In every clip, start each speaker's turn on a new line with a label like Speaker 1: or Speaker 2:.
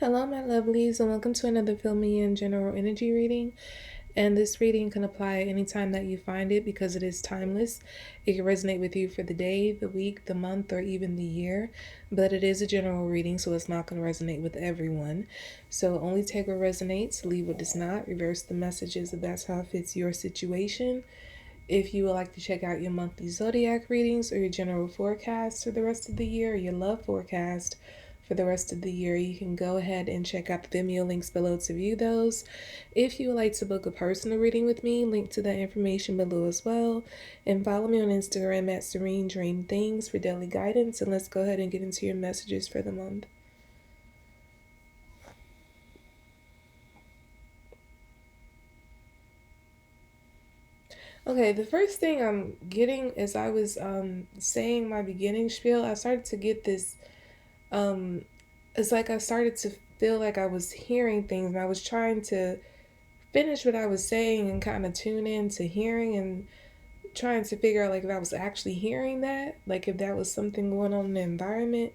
Speaker 1: Hello, my lovelies, and welcome to another Fill Me In General Energy reading. And this reading can apply anytime that you find it because it is timeless. It can resonate with you for the day, the week, the month, or even the year. But it is a general reading, so it's not going to resonate with everyone. So only take what resonates, leave what does not, reverse the messages if that's how it fits your situation. If you would like to check out your monthly Zodiac readings or your general forecast for the rest of the year, or your love forecast for the rest of the year, you can go ahead and check out the Vimeo links below to view those. If you would like to book a personal reading with me, link to that information below as well. And follow me on Instagram at Serene Dream Things for daily guidance. And let's go ahead and get into your messages for the month. Okay, the first thing I'm getting as I was saying my beginning spiel, I started to get this it's like I started to feel like I was hearing things and I was trying to finish what I was saying and kind of tune in to hearing and trying to figure out like if I was actually hearing that, like if that was something going on in the environment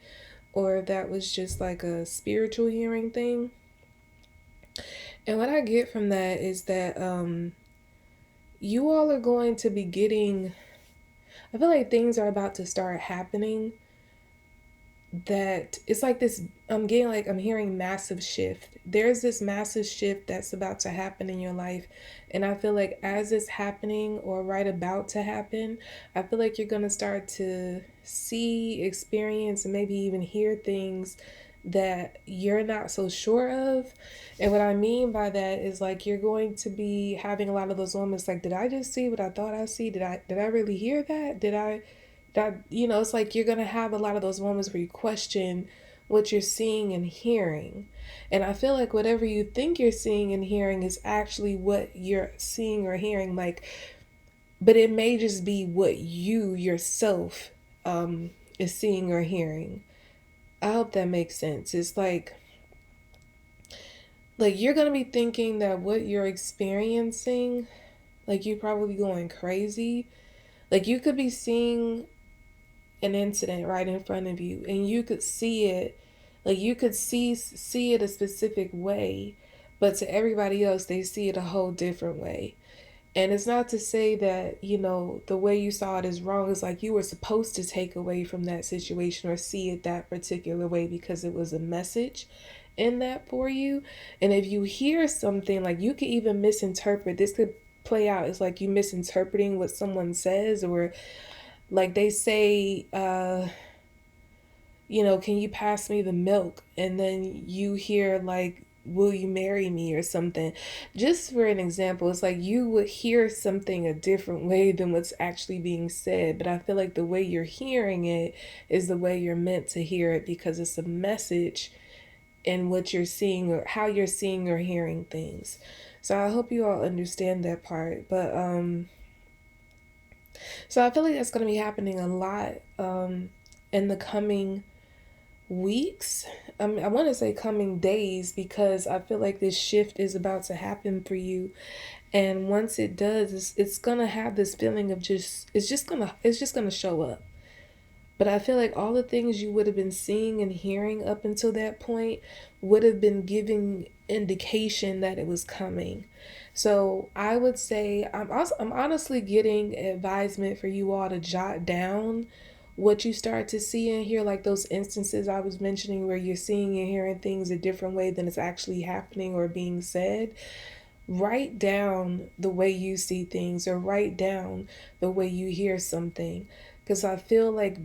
Speaker 1: or if that was just like a spiritual hearing thing. And what I get from that is that you all are going to be getting, I feel like things are about to start happening that it's like this. I'm hearing massive shift. There's this massive shift that's about to happen in your life, and I feel like as it's happening or right about to happen, I feel like you're going to start to see, experience, and maybe even hear things that you're not so sure of. And what I mean by that is like you're going to be having a lot of those moments like, did I just see what I thought I see? Did I really hear that? It's like you're going to have a lot of those moments where you question what you're seeing and hearing. And I feel like whatever you think you're seeing and hearing is actually what you're seeing or hearing, like, but it may just be what you yourself is seeing or hearing. I hope that makes sense. It's like you're going to be thinking that what you're experiencing, like you're probably going crazy. Like you could be seeing an incident right in front of you and you could see it, like you could see it a specific way, but to everybody else they see it a whole different way. And it's not to say that, the way you saw it is wrong. It's like you were supposed to take away from that situation or see it that particular way because it was a message in that for you. And if you hear something, like you could even misinterpret, this could play out as like you misinterpreting what someone says, or like they say, can you pass me the milk? And then you hear like, will you marry me or something? Just for an example, it's like you would hear something a different way than what's actually being said. But I feel like the way you're hearing it is the way you're meant to hear it because it's a message in what you're seeing or how you're seeing or hearing things. So I hope you all understand that part. But so I feel like that's going to be happening a lot in the coming weeks. I want to say coming days because I feel like this shift is about to happen for you. And once it does, it's going to have this feeling of it's just going to show up. But I feel like all the things you would have been seeing and hearing up until that point would have been giving indication that it was coming. So I would say I'm honestly getting advisement for you all to jot down what you start to see and hear, like those instances I was mentioning where you're seeing and hearing things a different way than it's actually happening or being said. Write down the way you see things or write down the way you hear something, because I feel like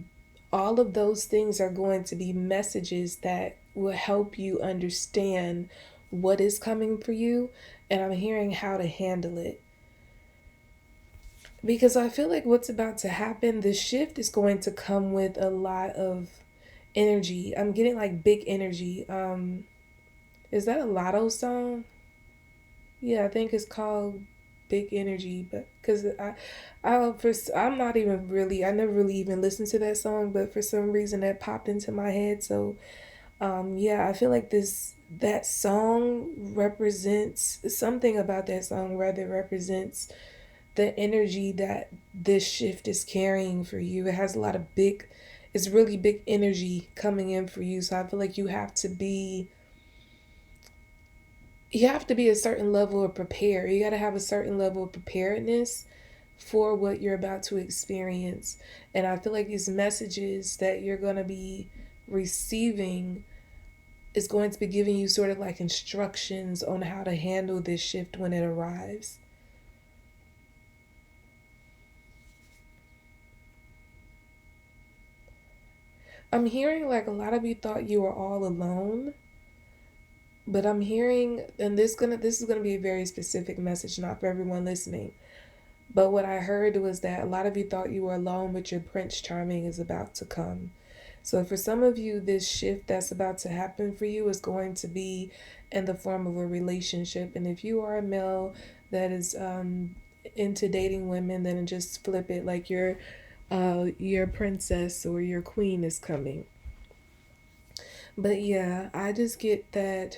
Speaker 1: all of those things are going to be messages that will help you understand what is coming for you, and I'm hearing how to handle it. Because I feel like what's about to happen, the shift is going to come with a lot of energy. I'm getting like big energy. Is that a Lotto song? Yeah, I think it's called Big Energy, but because I'm not even really, I never really even listened to that song, but for some reason that popped into my head. So yeah, I feel like that song represents something about that song rather represents the energy that this shift is carrying for you. It has a lot of it's really big energy coming in for you. So I feel like you have to be You have to be a certain level of prepared. You got to have a certain level of preparedness for what you're about to experience. And I feel like these messages that you're going to be receiving is going to be giving you sort of like instructions on how to handle this shift when it arrives. I'm hearing like a lot of you thought you were all alone, but I'm hearing, and this is gonna be a very specific message, not for everyone listening. But what I heard was that a lot of you thought you were alone, but your Prince Charming is about to come. So for some of you, this shift that's about to happen for you is going to be in the form of a relationship. And if you are a male that is into dating women, then just flip it like your princess or your queen is coming. But yeah, I just get that.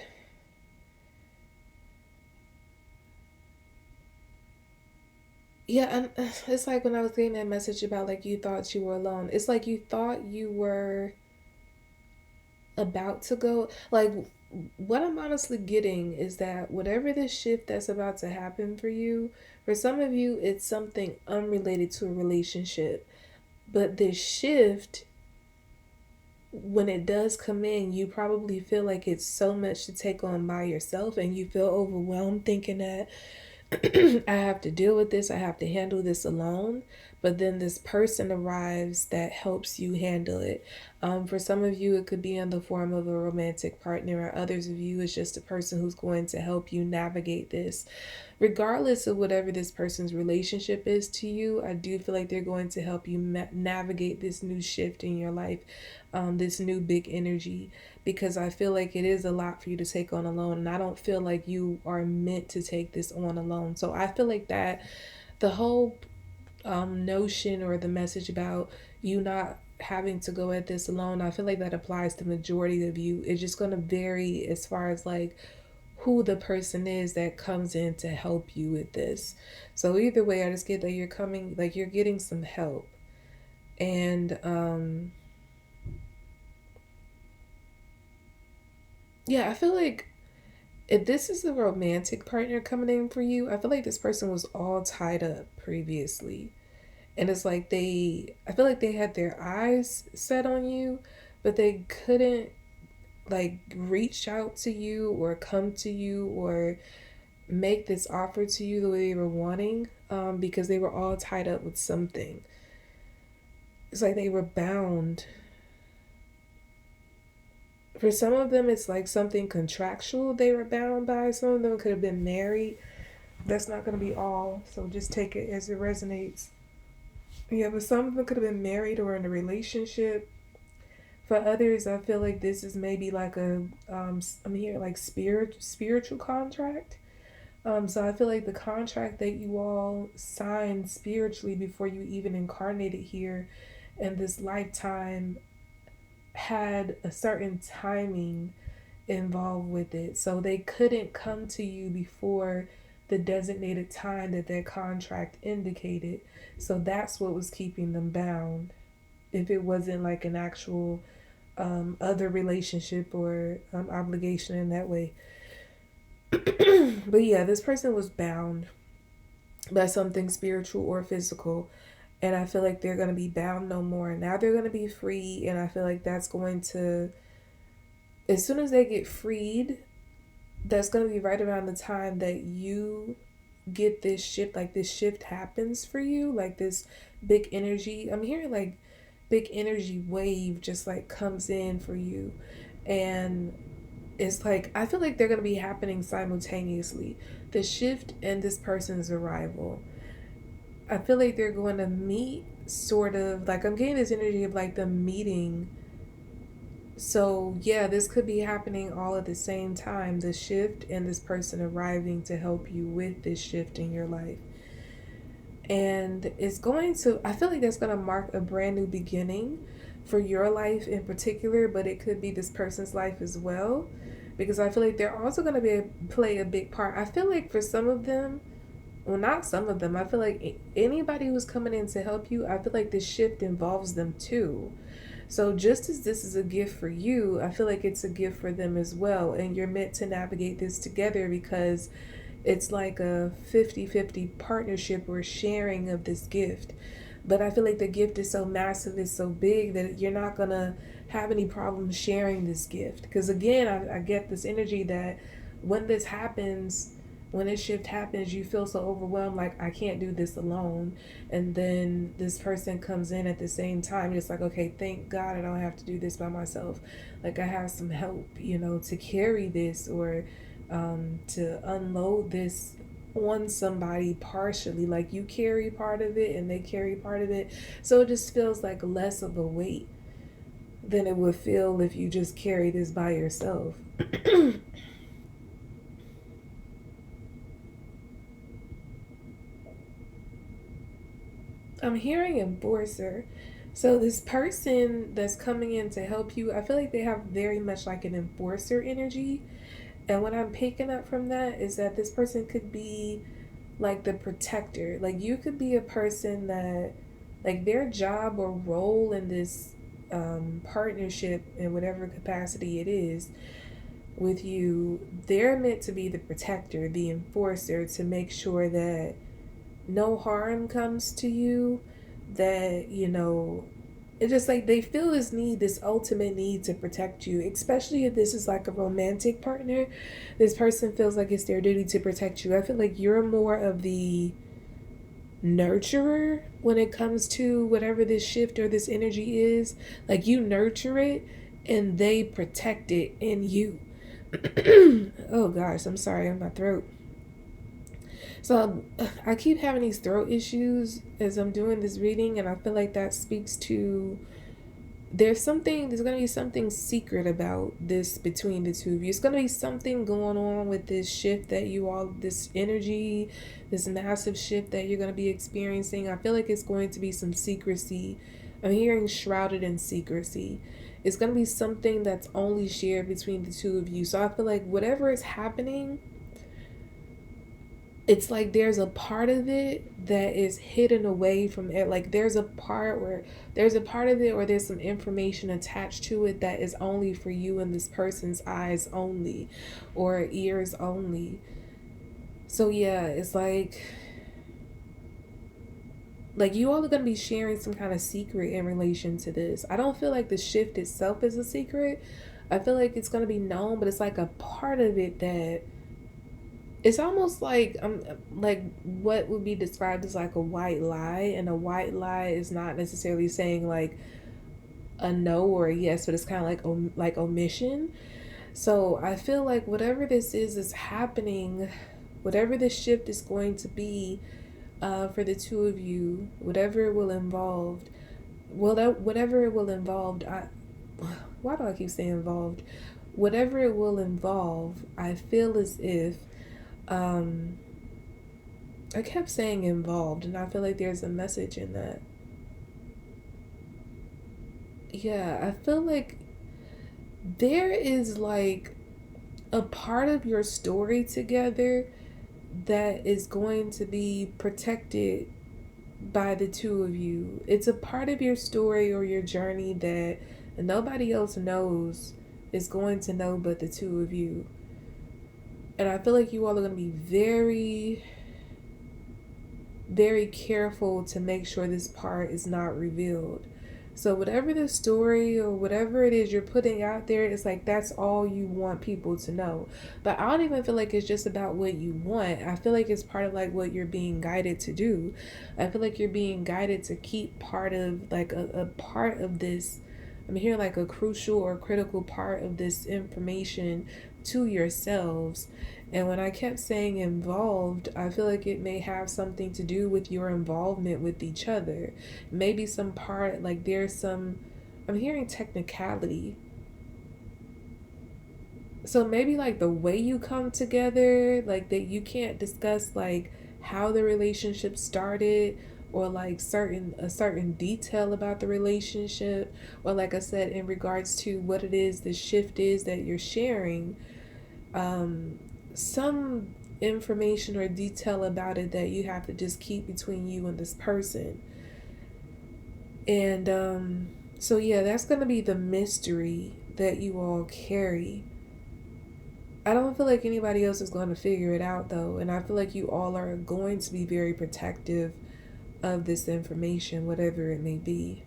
Speaker 1: Yeah, and it's like when I was getting that message about like you thought you were alone. It's like you thought you were about to go. Like, what I'm honestly getting is that whatever this shift that's about to happen for you, for some of you, it's something unrelated to a relationship. But this shift, when it does come in, you probably feel like it's so much to take on by yourself, and you feel overwhelmed thinking that I have to deal with this, I have to handle this alone. But then this person arrives that helps you handle it. For some of you, it could be in the form of a romantic partner, or others of you, it's just a person who's going to help you navigate this. Regardless of whatever this person's relationship is to you, I do feel like they're going to help you navigate this new shift in your life, this new big energy, because I feel like it is a lot for you to take on alone. And I don't feel like you are meant to take this on alone. So I feel like that the whole notion or the message about you not having to go at this alone, I feel like that applies to the majority of you. It's just going to vary as far as like who the person is that comes in to help you with this. So either way, I just get that you're coming, like you're getting some help. And yeah, I feel like if this is a romantic partner coming in for you, I feel like this person was all tied up previously. And it's like I feel like they had their eyes set on you, but they couldn't like reach out to you or come to you or make this offer to you the way they were wanting, because they were all tied up with something. It's like they were bound. For some of them, it's like something contractual they were bound by. Some of them could have been married. That's not going to be all, so just take it as it resonates. Yeah, but some of them could have been married or in a relationship. For others, I feel like this is maybe like I'm here like spiritual contract. So I feel like the contract that you all signed spiritually before you even incarnated here in this lifetime had a certain timing involved with it. So they couldn't come to you before the designated time that their contract indicated. So that's what was keeping them bound. If it wasn't like an actual other relationship or obligation in that way. But yeah, this person was bound by something spiritual or physical. And I feel like they're going to be bound no more. Now they're going to be free. And I feel like that's going to, as soon as they get freed, that's going to be right around the time that you get this shift. Like this shift happens for you. Like this big energy. I'm hearing like big energy wave just like comes in for you. And it's like, I feel like they're going to be happening simultaneously. The shift and this person's arrival. I feel like they're going to meet sort of like I'm getting this energy of like the meeting. So yeah, this could be happening all at the same time, the shift and this person arriving to help you with this shift in your life. And it's going to, I feel like that's going to mark a brand new beginning for your life in particular, but it could be this person's life as well, because I feel like they're also going to play a big part. I feel like for some of them, well, not some of them, I feel like anybody who's coming in to help you, I feel like this shift involves them too. So just as this is a gift for you, I feel like it's a gift for them as well. And you're meant to navigate this together because it's like a 50-50 partnership or sharing of this gift. But I feel like the gift is so massive, it's so big that you're not going to have any problem sharing this gift. Because again, I get this energy that when this happens, when this shift happens, you feel so overwhelmed, like, I can't do this alone. And then this person comes in at the same time. It's like, okay, thank God I don't have to do this by myself. Like, I have some help, to carry this or to unload this on somebody partially. Like, you carry part of it and they carry part of it. So it just feels like less of a weight than it would feel if you just carry this by yourself. I'm hearing enforcer. So this person that's coming in to help you, I feel like they have very much like an enforcer energy. And what I'm picking up from that is that this person could be like the protector. Like, you could be a person that, like, their job or role in this partnership in whatever capacity it is with you, they're meant to be the protector, the enforcer, to make sure that no harm comes to you, that, it's just like they feel this need, this ultimate need to protect you, especially if this is like a romantic partner. This person feels like it's their duty to protect you. I feel like you're more of the nurturer when it comes to whatever this shift or this energy is. Like, you nurture it and they protect it in you. Oh gosh, I'm sorry, in my throat. So I keep having these throat issues as I'm doing this reading, and I feel like that speaks to there's going to be something secret about this between the two of you. It's going to be something going on with this shift that this energy, this massive shift that you're going to be experiencing. I feel like it's going to be some secrecy. I'm hearing shrouded in secrecy. It's going to be something that's only shared between the two of you. So I feel like whatever is happening, it's like there's a part of it that is hidden away from it. Like, there's a part of it, or there's some information attached to it that is only for you and this person's eyes only, or ears only. So yeah, it's like you all are going to be sharing some kind of secret in relation to this. I don't feel like the shift itself is a secret. I feel like it's going to be known, but it's like a part of it that it's almost like what would be described as like a white lie. And a white lie is not necessarily saying like a no or a yes, but it's kind of like omission. So I feel like whatever this is happening, whatever this shift is going to be, for the two of you, whatever it will involve, whatever it will involve, why do I keep saying involved? Whatever it will involve, I feel as if, I kept saying involved, and I feel like there's a message in that. Yeah, I feel like there is like a part of your story together that is going to be protected by the two of you. It's a part of your story or your journey that nobody else knows, is going to know but the two of you. And I feel like you all are going to be very, very careful to make sure this part is not revealed. So whatever the story or whatever it is you're putting out there, it's like that's all you want people to know. But I don't even feel like it's just about what you want. I feel like it's part of like what you're being guided to do. I feel like you're being guided to keep part of like a part of this. I'm hearing like a crucial or critical part of this information to yourselves. And when I kept saying involved, I feel like it may have something to do with your involvement with each other. Maybe some part, like there's some, I'm hearing technicality. So maybe like the way you come together, like that you can't discuss like how the relationship started, or like a certain detail about the relationship, or like I said, in regards to what it is the shift is that you're sharing, some information or detail about it that you have to just keep between you and this person. And So yeah, that's gonna be the mystery that you all carry. I don't feel like anybody else is going to figure it out though, and I feel like you all are going to be very protective of this information, whatever it may be.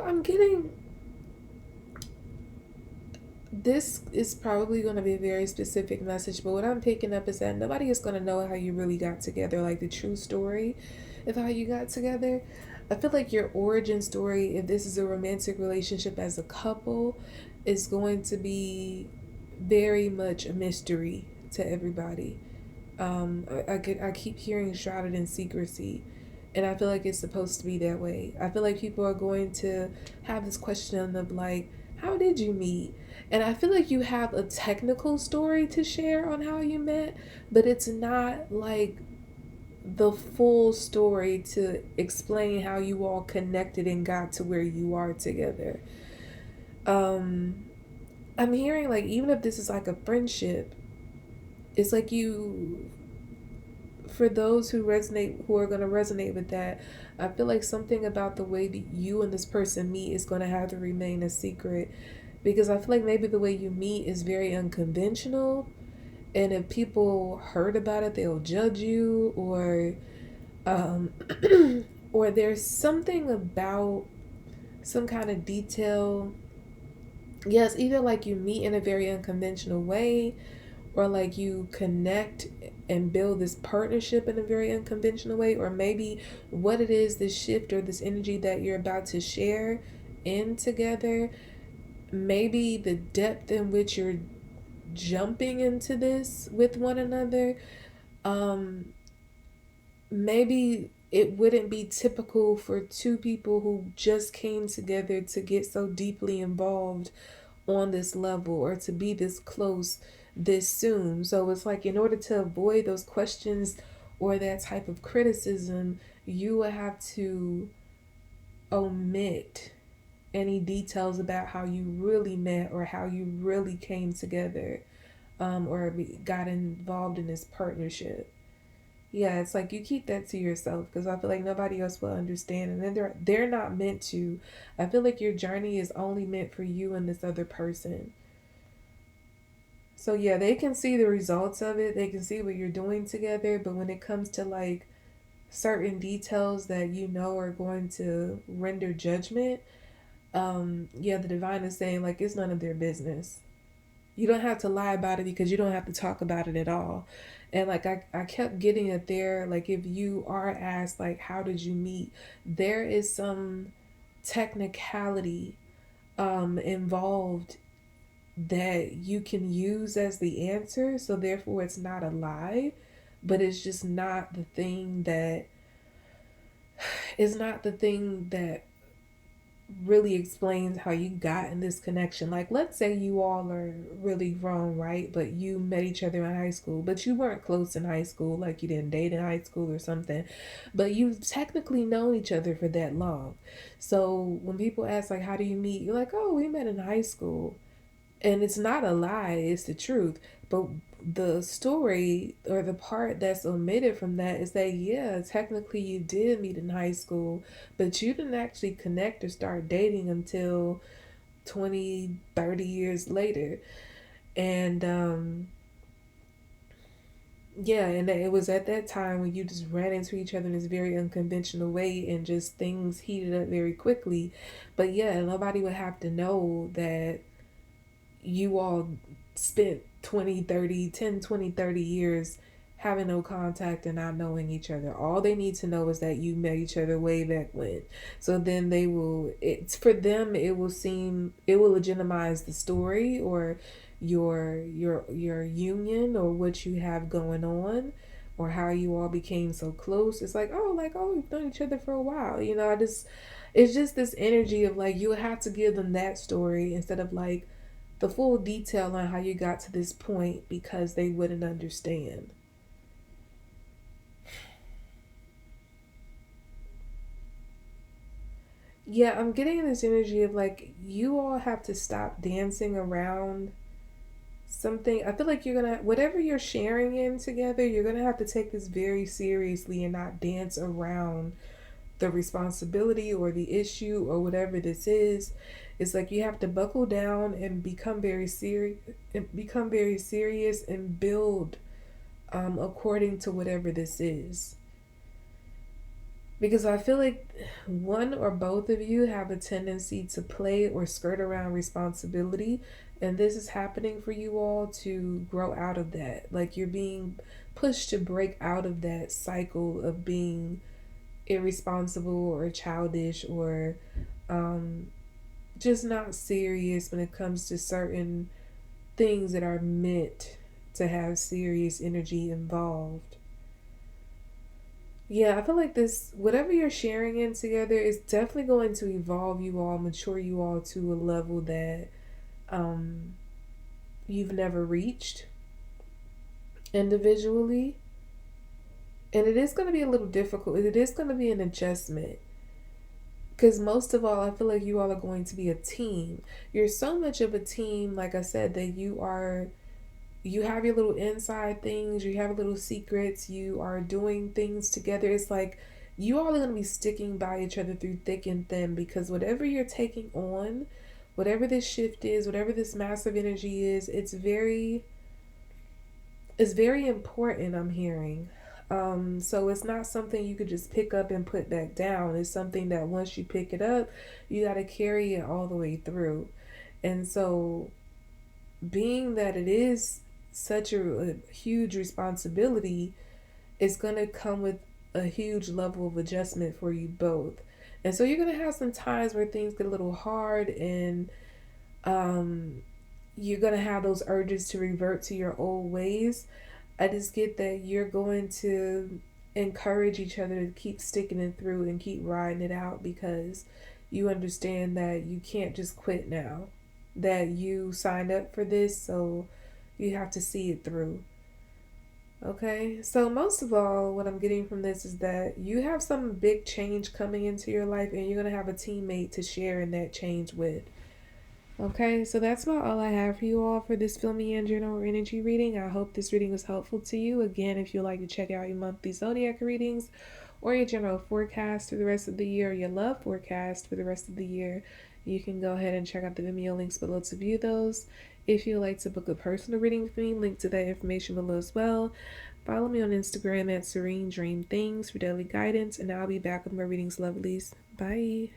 Speaker 1: I'm getting this is probably going to be a very specific message, but what I'm picking up is that nobody is going to know how you really got together, like the true story of how you got together. I feel like your origin story, if this is a romantic relationship as a couple, is going to be very much a mystery to everybody. I keep hearing shrouded in secrecy, and I feel like it's supposed to be that way. I feel like people are going to have this question of like, how did you meet? And I feel like you have a technical story to share on how you met, but it's not like the full story to explain how you all connected and got to where you are together. Um, I'm hearing like even if this is like a friendship, it's like you for those who are going to resonate with that, I feel like something about the way that you and this person meet is going to have to remain a secret, because I feel like maybe the way you meet is very unconventional, and if people heard about it they'll judge you, or um or there's something about some kind of detail. Yes, either like you meet in a very unconventional way, or like you connect and build this partnership in a very unconventional way, or maybe what it is, this shift or this energy that you're about to share in together, maybe the depth in which you're jumping into this with one another, um maybe it wouldn't be typical for two people who just came together to get so deeply involved on this level, or to be this close this soon. So it's like, in order to avoid those questions or that type of criticism, you would have to omit any details about how you really met or how you really came together, or got involved in this partnership. Yeah, it's like you keep that to yourself, because I feel like nobody else will understand, and then they're not meant to. I feel like your journey is only meant for you and this other person. So yeah, they can see the results of it. They can see what you're doing together, but when it comes to like certain details that you know are going to render judgment, yeah, the divine is saying like it's none of their business. You don't have to lie about it, because you don't have to talk about it at all. And like I kept getting it there, like if you are asked like how did you meet, there is some technicality involved that you can use as the answer, so therefore it's not a lie, but it's just not the thing that is not the thing that really explains how you got in this connection. Like, let's say you all are really grown, right? But you met each other in high school, but you weren't close in high school, like you didn't date in high school or something, but you've technically known each other for that long. So when people ask, like, how do you meet? You're like, oh, we met in high school. And it's not a lie, it's the truth. But the story or the part that's omitted from that is that, yeah, technically you did meet in high school, but you didn't actually connect or start dating until 20, 30 years later. And yeah, and it was at that time when you just ran into each other in this very unconventional way, and just things heated up very quickly. But yeah, nobody would have to know that you all spent 20, 30, 10, 20, 30 years having no contact and not knowing each other. All they need to know is that you met each other way back when. So then they will, it's for them, it will legitimize the story, or your union, or what you have going on, or how you all became so close. It's like, oh, we've known each other for a while. I just, it's just this energy of like, you have to give them that story instead of like the full detail on how you got to this point, because they wouldn't understand. Yeah, I'm getting this energy of like you all have to stop dancing around something. I feel like you're gonna, whatever you're sharing in together, you're gonna have to take this very seriously and not dance around the responsibility or the issue or whatever this is. It's like you have to buckle down and become very serious and build according to whatever this is. Because I feel like one or both of you have a tendency to play or skirt around responsibility, and this is happening for you all to grow out of that. Like you're being pushed to break out of that cycle of being irresponsible or childish or um, just not serious when it comes to certain things that are meant to have serious energy involved. Yeah, I feel like this, whatever you're sharing in together, is definitely going to evolve you all, mature you all to a level that um, you've never reached individually. And it is going to be a little difficult. It is going to be an adjustment. Because most of all, I feel like you all are going to be a team. You're so much of a team, like I said, that you have your little inside things, you have little secrets, you are doing things together. It's like you all are going to be sticking by each other through thick and thin, because whatever you're taking on, whatever this shift is, whatever this massive energy is, it's very important, I'm hearing. So it's not something you could just pick up and put back down. It's something that once you pick it up, you got to carry it all the way through. And so, being that it is such a huge responsibility, it's going to come with a huge level of adjustment for you both. And so, you're going to have some times where things get a little hard, and um, you're going to have those urges to revert to your old ways. I just get that you're going to encourage each other to keep sticking it through and keep riding it out, because you understand that you can't just quit now. That you signed up for this, so you have to see it through. Okay, so most of all, what I'm getting from this is that you have some big change coming into your life, and you're going to have a teammate to share in that change with. Okay, so that's about all I have for you all for this filmy and general energy reading. I hope this reading was helpful to you. Again, if you'd like to check out your monthly zodiac readings or your general forecast for the rest of the year, or your love forecast for the rest of the year, you can go ahead and check out the Vimeo links below to view those. If you'd like to book a personal reading with me, link to that information below as well. Follow me on Instagram at Serene Dream Things for daily guidance, and I'll be back with more readings, lovelies. Bye.